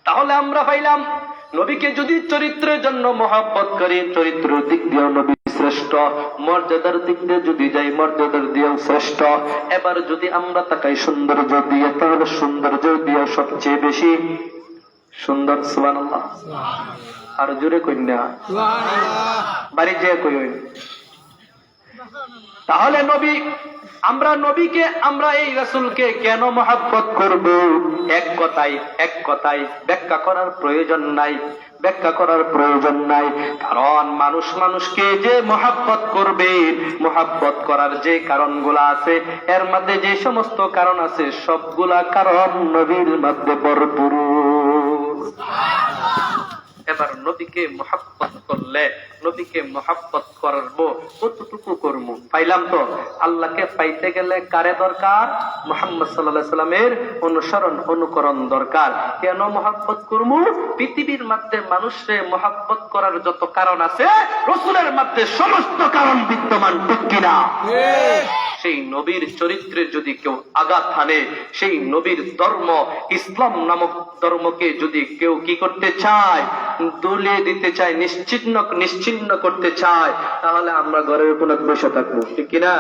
তাহলে আমরা পাইলাম নবীকে যদি চরিত্রের জন্য মহব্বত করি, চরিত্রের দিক দিয়েও নবী শ্রেষ্ঠ, মর্যাদার দিক দিয়ে যদি যাই মর্যাদার দিয়েও শ্রেষ্ঠ। এবার যদি আমরা তাকাই সৌন্দর্য দিয়ে, তাহলে সৌন্দর্য দিয়ে সবচেয়ে বেশি সুন্দর। সুবহানাল্লাহ। আর জোরে কন্যা বাড়ি যে কই। তাহলে নবী, আমরা নবীকে, আমরা এই রাসূলকে কেন মহব্বত করব? এক কথায় ব্যাখ্যা করার প্রয়োজন নাই, ব্যাখ্যা করার প্রয়োজন নাই। কারণ মানুষ মানুষকে যে মহব্বত করবে, মহব্বত করার যে কারণগুলা আছে, এর মধ্যে যে সমস্ত কারণ আছে সবগুলা কারণ নবীর মধ্যে ভরপুর। এবার নবীকে মহব্বত করলে, নবীকে মহব্বত করবো কতটুকু করবো? পাইলাম তো। আল্লাহকে পাইতে গেলে কারে দরকার? মুহাম্মদ সাল্লাল্লাহু আলাইহি সাল্লামের অনুসরণ অনুকরণ দরকার। কেন মহব্বত করবো? পৃথিবীর মধ্যে মানুষের মহব্বত করার যত কারণ আছে, রাসূলের মধ্যে সমস্ত কারণ বিদ্যমান, ঠিক কিনা? সেই নবীর চরিত্রে যদি কেউ আঘাত হানে, সেই নবীর ধর্ম ইসলাম নামক ধর্মকে যদি কেউ কি করতে চায়, দুলিয়ে দিতে চায়, নিশ্চিহ্ন করতে চায়, তাহলে আমরা ঘরের কোন বসে থাকবো, ঠিক কিনা?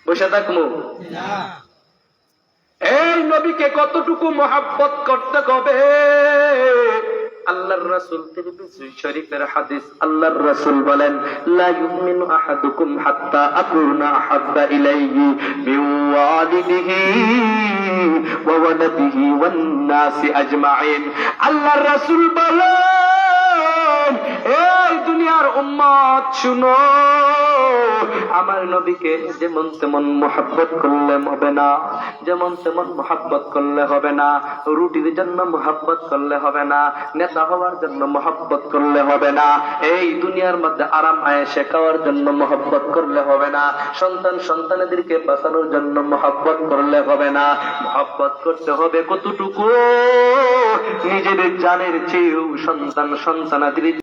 বসে থাকবো? এই নবীকে কতটুকু মহব্বত করতে হবে? আল্লাহর রাসূল তিরমিজি শরীফের হাদিস, আল্লাহর রাসূল বলেন, লা ইউমিনু আহাদুকুম হাত্তা আকুনা আহাব্বা ইলাইহি মিন ওয়ালিদিহি ওয়া ওয়ালাদিহি ওয়ান নাসি আজমাইন। আল্লাহর রাসূল বলেন, এই দুনিয়ার উম্মত শুনো, আমার নবীকে যেমন তেমন মহব্বত করলে হবে না, যেমন তেমন মহব্বত করলে হবে না, রুটির জন্য মহব্বত করলে হবে না, নেতা হওয়ার জন্য মহব্বত করলে হবে না, এই দুনিয়ার মধ্যে আরাম আয়েশে খাওয়ার জন্য মহব্বত করলে হবে না, সন্তানদেরকে বাঁচানোর জন্য মহব্বত করলে হবে না। মহব্বত করতে হবে কতটুকু? নিজের জানের চেয়েও সন্তানাদের